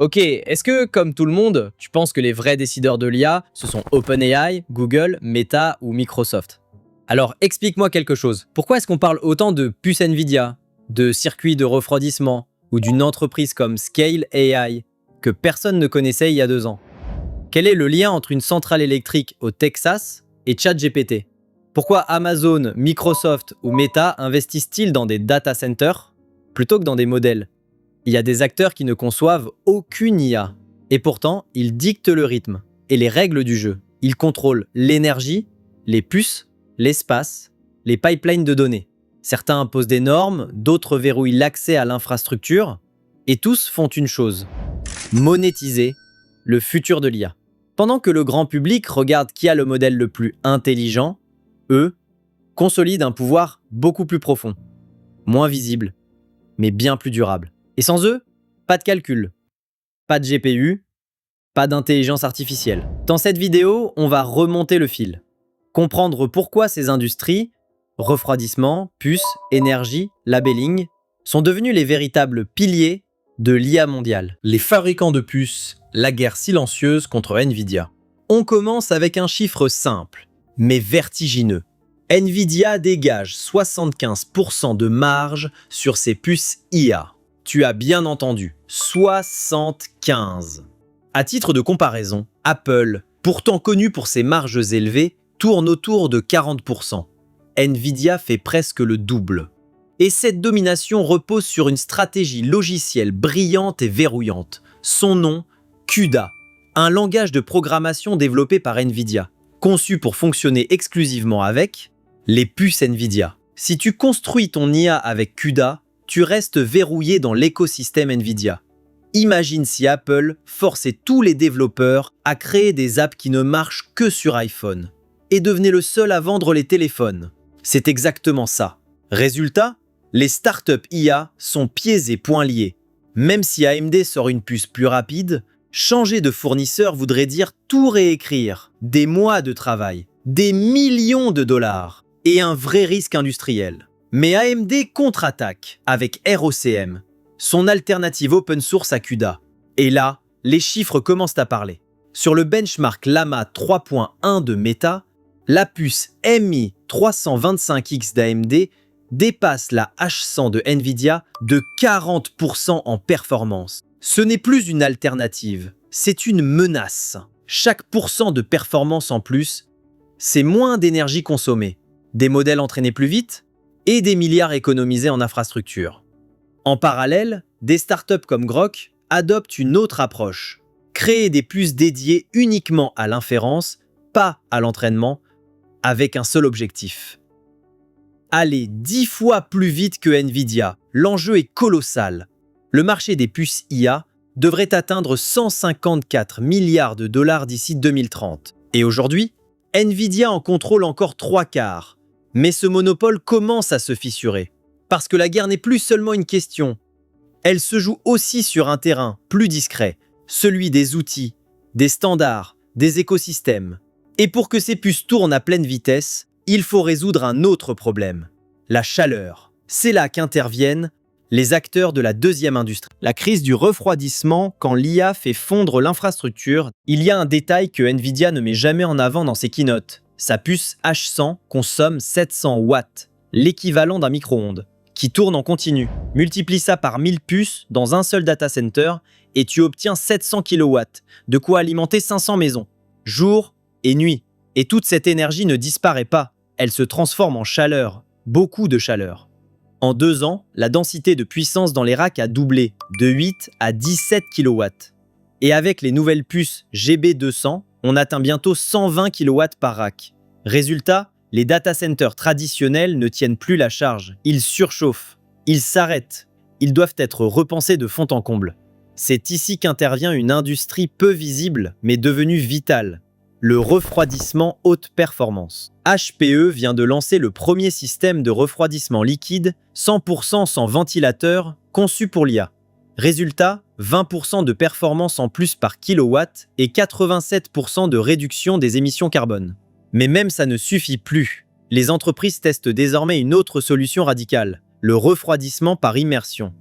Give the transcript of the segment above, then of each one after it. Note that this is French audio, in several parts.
Ok, est-ce que, comme tout le monde, tu penses que les vrais décideurs de l'IA, ce sont OpenAI, Google, Meta ou Microsoft? Alors explique-moi quelque chose. Pourquoi est-ce qu'on parle autant de puces Nvidia, de circuits de refroidissement ou d'une entreprise comme Scale AI que personne ne connaissait il y a 2 ans? Quel est le lien entre une centrale électrique au Texas et ChatGPT? Pourquoi Amazon, Microsoft ou Meta investissent-ils dans des data centers plutôt que dans des modèles? Il y a des acteurs qui ne conçoivent aucune IA. Et pourtant, ils dictent le rythme et les règles du jeu. Ils contrôlent l'énergie, les puces, l'espace, les pipelines de données. Certains imposent des normes, d'autres verrouillent l'accès à l'infrastructure, et tous font une chose: monétiser le futur de l'IA. Pendant que le grand public regarde qui a le modèle le plus intelligent, eux consolident un pouvoir beaucoup plus profond, moins visible, mais bien plus durable. Et sans eux, pas de calcul, pas de GPU, pas d'intelligence artificielle. Dans cette vidéo, on va remonter le fil, comprendre pourquoi ces industries, refroidissement, puces, énergie, labeling, sont devenues les véritables piliers de l'IA mondiale. Les fabricants de puces, la guerre silencieuse contre Nvidia. On commence avec un chiffre simple, mais vertigineux. Nvidia dégage 75% de marge sur ses puces IA. Tu as bien entendu, 75. À titre de comparaison, Apple, pourtant connu pour ses marges élevées, tourne autour de 40%. Nvidia fait presque le double. Et cette domination repose sur une stratégie logicielle brillante et verrouillante. Son nom, CUDA, un langage de programmation développé par Nvidia, conçu pour fonctionner exclusivement avec les puces Nvidia. Si tu construis ton IA avec CUDA, tu restes verrouillé dans l'écosystème Nvidia. Imagine si Apple forçait tous les développeurs à créer des apps qui ne marchent que sur iPhone et devenait le seul à vendre les téléphones. C'est exactement ça. Résultat, les startups IA sont pieds et poings liés. Même si AMD sort une puce plus rapide, changer de fournisseur voudrait dire tout réécrire, des mois de travail, des millions de dollars et un vrai risque industriel. Mais AMD contre-attaque avec ROCm, son alternative open source à CUDA. Et là, les chiffres commencent à parler. Sur le benchmark Llama 3.1 de Meta, la puce MI325X d'AMD dépasse la H100 de Nvidia de 40% en performance. Ce n'est plus une alternative, c'est une menace. Chaque pourcent de performance en plus, c'est moins d'énergie consommée, des modèles entraînés plus vite et des milliards économisés en infrastructure. En parallèle, des startups comme Grok adoptent une autre approche. Créer des puces dédiées uniquement à l'inférence, pas à l'entraînement, avec un seul objectif: aller 10 fois plus vite que Nvidia. L'enjeu est colossal. Le marché des puces IA devrait atteindre 154 milliards de dollars d'ici 2030. Et aujourd'hui, Nvidia en contrôle encore 3/4. Mais ce monopole commence à se fissurer. Parce que la guerre n'est plus seulement une question. Elle se joue aussi sur un terrain plus discret, celui des outils, des standards, des écosystèmes. Et pour que ces puces tournent à pleine vitesse, il faut résoudre un autre problème: la chaleur. C'est là qu'interviennent les acteurs de la deuxième industrie. La crise du refroidissement quand l'IA fait fondre l'infrastructure. Il y a un détail que Nvidia ne met jamais en avant dans ses keynotes. Sa puce H100 consomme 700 watts, l'équivalent d'un micro-ondes, qui tourne en continu. Multiplie ça par 1000 puces dans un seul data center et tu obtiens 700 kW, de quoi alimenter 500 maisons, jour et nuit. Et toute cette énergie ne disparaît pas, elle se transforme en chaleur, beaucoup de chaleur. En 2 ans, la densité de puissance dans les racks a doublé, de 8 à 17 kW. Et avec les nouvelles puces GB200, on atteint bientôt 120 kW par rack. Résultat, les data centers traditionnels ne tiennent plus la charge. Ils surchauffent, ils s'arrêtent, ils doivent être repensés de fond en comble. C'est ici qu'intervient une industrie peu visible, mais devenue vitale: le refroidissement haute performance. HPE vient de lancer le premier système de refroidissement liquide 100% sans ventilateur conçu pour l'IA. Résultat, 20% de performance en plus par kilowatt et 87% de réduction des émissions carbone. Mais même ça ne suffit plus. Les entreprises testent désormais une autre solution radicale: le refroidissement par immersion.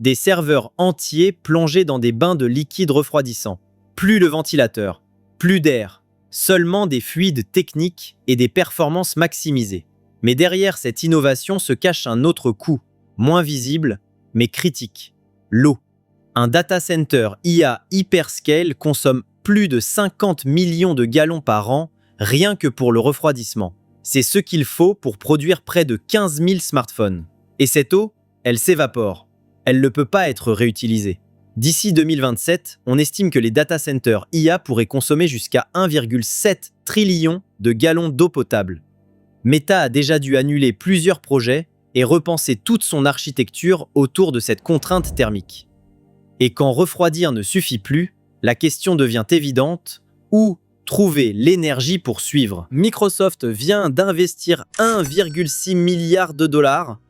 des serveurs entiers plongés dans des bains de liquide refroidissant. Plus le ventilateur, plus d'air, seulement des fluides techniques et des performances maximisées. Mais derrière cette innovation se cache un autre coût, moins visible, mais critique. L'eau. Un data center IA hyperscale consomme plus de 50 millions de gallons par an, rien que pour le refroidissement. C'est ce qu'il faut pour produire près de 15 000 smartphones. Et cette eau, elle s'évapore. Elle ne peut pas être réutilisée. D'ici 2027, on estime que les data centers IA pourraient consommer jusqu'à 1,7 trillion de gallons d'eau potable. Meta a déjà dû annuler plusieurs projets et repenser toute son architecture autour de cette contrainte thermique. Et quand refroidir ne suffit plus, la question devient évidente, où trouver l'énergie pour suivre? Microsoft vient d'investir 1,6 milliard de dollars,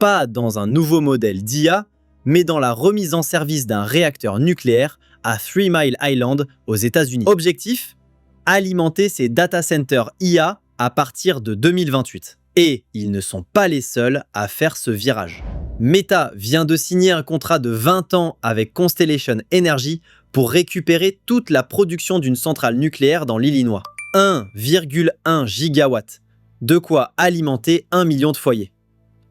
pas dans un nouveau modèle d'IA, mais dans la remise en service d'un réacteur nucléaire à 3 Mile Island aux États-Unis. Objectif? Alimenter ces data centers IA à partir de 2028. Et ils ne sont pas les seuls à faire ce virage. Meta vient de signer un contrat de 20 ans avec Constellation Energy pour récupérer toute la production d'une centrale nucléaire dans l'Illinois. 1,1 gigawatt, de quoi alimenter 1 million de foyers.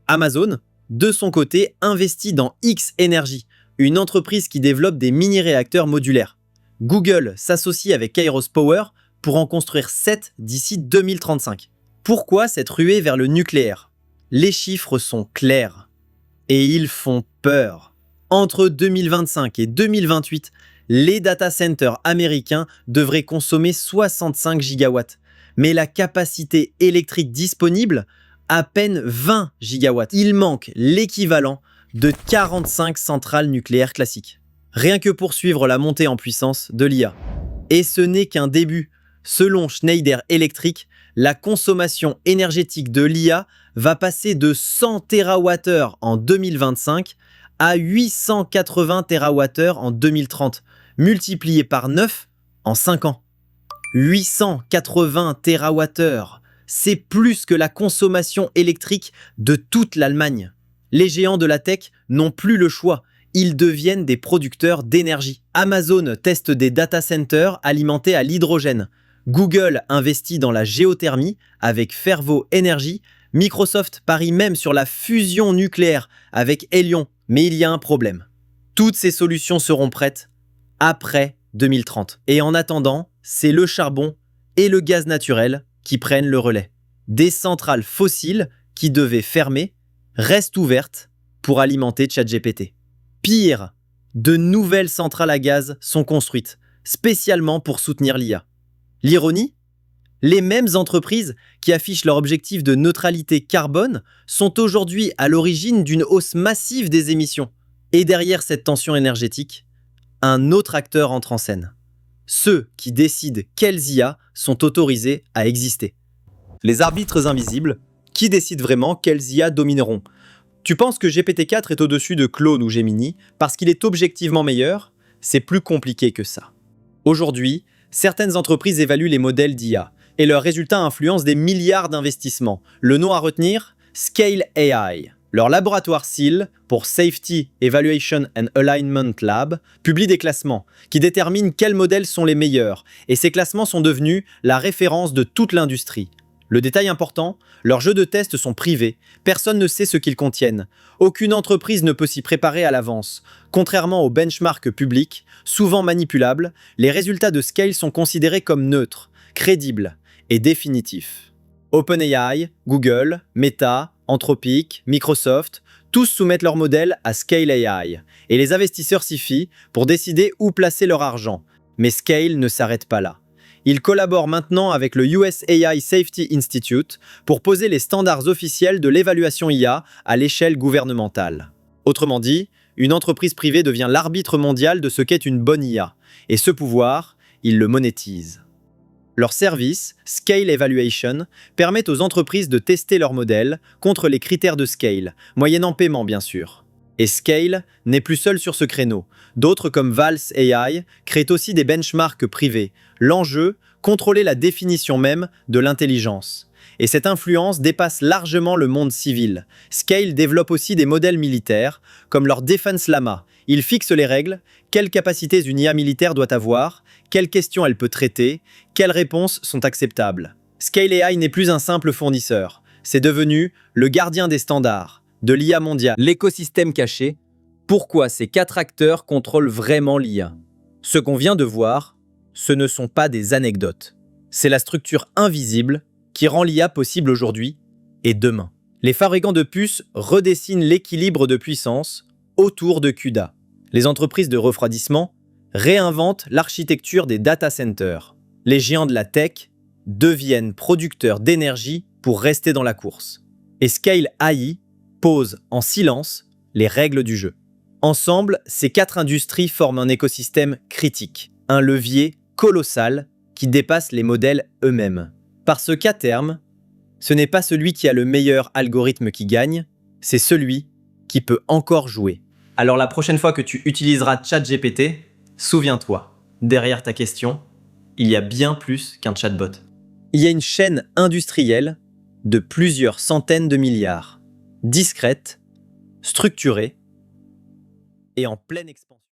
Amazon, de son côté, investit dans X-Energy, une entreprise qui développe des mini-réacteurs modulaires. Google s'associe avec Kairos Power pour en construire 7 d'ici 2035. Pourquoi cette ruée vers le nucléaire? Les chiffres sont clairs. Et ils font peur. Entre 2025 et 2028, les data centers américains devraient consommer 65 gigawatts. Mais la capacité électrique disponible, à peine 20 gigawatts. Il manque l'équivalent de 45 centrales nucléaires classiques. Rien que pour suivre la montée en puissance de l'IA. Et ce n'est qu'un début. Selon Schneider Electric, la consommation énergétique de l'IA va passer de 100 TWh en 2025 à 880 TWh en 2030, multiplié par 9 en 5 ans. 880 TWh, c'est plus que la consommation électrique de toute l'Allemagne. Les géants de la tech n'ont plus le choix, ils deviennent des producteurs d'énergie. Amazon teste des data centers alimentés à l'hydrogène. Google investit dans la géothermie avec Fervo Energy. Microsoft parie même sur la fusion nucléaire avec Helion. Mais il y a un problème. Toutes ces solutions seront prêtes après 2030. Et en attendant, c'est le charbon et le gaz naturel qui prennent le relais. Des centrales fossiles qui devaient fermer restent ouvertes pour alimenter ChatGPT. Pire, de nouvelles centrales à gaz sont construites, spécialement pour soutenir l'IA. L'ironie? Les mêmes entreprises qui affichent leur objectif de neutralité carbone sont aujourd'hui à l'origine d'une hausse massive des émissions. Et derrière cette tension énergétique, un autre acteur entre en scène. Ceux qui décident quelles IA sont autorisées à exister. Les arbitres invisibles, qui décident vraiment quelles IA domineront? Tu penses que GPT-4 est au-dessus de Claude ou Gemini parce qu'il est objectivement meilleur? C'est plus compliqué que ça. Aujourd'hui, certaines entreprises évaluent les modèles d'IA et leurs résultats influencent des milliards d'investissements. Le nom à retenir? Scale AI. Leur laboratoire SEAL, pour Safety, Evaluation and Alignment Lab, publie des classements qui déterminent quels modèles sont les meilleurs, et ces classements sont devenus la référence de toute l'industrie. Le détail important, leurs jeux de test sont privés, personne ne sait ce qu'ils contiennent. Aucune entreprise ne peut s'y préparer à l'avance. Contrairement aux benchmarks publics, souvent manipulables, les résultats de Scale sont considérés comme neutres, crédibles et définitifs. OpenAI, Google, Meta, Anthropic, Microsoft, tous soumettent leurs modèles à Scale AI, et les investisseurs s'y fient pour décider où placer leur argent. Mais Scale ne s'arrête pas là. Il collabore maintenant avec le US AI Safety Institute pour poser les standards officiels de l'évaluation IA à l'échelle gouvernementale. Autrement dit, une entreprise privée devient l'arbitre mondial de ce qu'est une bonne IA, et ce pouvoir, il le monétise. Leur service, Scale Evaluation, permet aux entreprises de tester leurs modèles contre les critères de Scale, moyennant paiement bien sûr. Et Scale n'est plus seul sur ce créneau. D'autres comme Valse AI créent aussi des benchmarks privés. L'enjeu, contrôler la définition même de l'intelligence. Et cette influence dépasse largement le monde civil. Scale développe aussi des modèles militaires, comme leur Defense Llama. Il fixe les règles, quelles capacités une IA militaire doit avoir, quelles questions elle peut traiter, quelles réponses sont acceptables. Scale AI n'est plus un simple fournisseur, c'est devenu le gardien des standards, de l'IA mondiale. L'écosystème caché, pourquoi ces 4 acteurs contrôlent vraiment l'IA? Ce qu'on vient de voir, ce ne sont pas des anecdotes. C'est la structure invisible qui rend l'IA possible aujourd'hui et demain. Les fabricants de puces redessinent l'équilibre de puissance autour de CUDA. Les entreprises de refroidissement réinventent l'architecture des data centers. Les géants de la tech deviennent producteurs d'énergie pour rester dans la course. Et Scale AI pose en silence les règles du jeu. Ensemble, ces 4 industries forment un écosystème critique, un levier colossal qui dépasse les modèles eux-mêmes. Parce qu'à terme, ce n'est pas celui qui a le meilleur algorithme qui gagne, c'est celui qui peut encore jouer. Alors la prochaine fois que tu utiliseras ChatGPT, souviens-toi, derrière ta question, il y a bien plus qu'un chatbot. Il y a une chaîne industrielle de plusieurs centaines de milliards, discrète, structurée et en pleine expansion.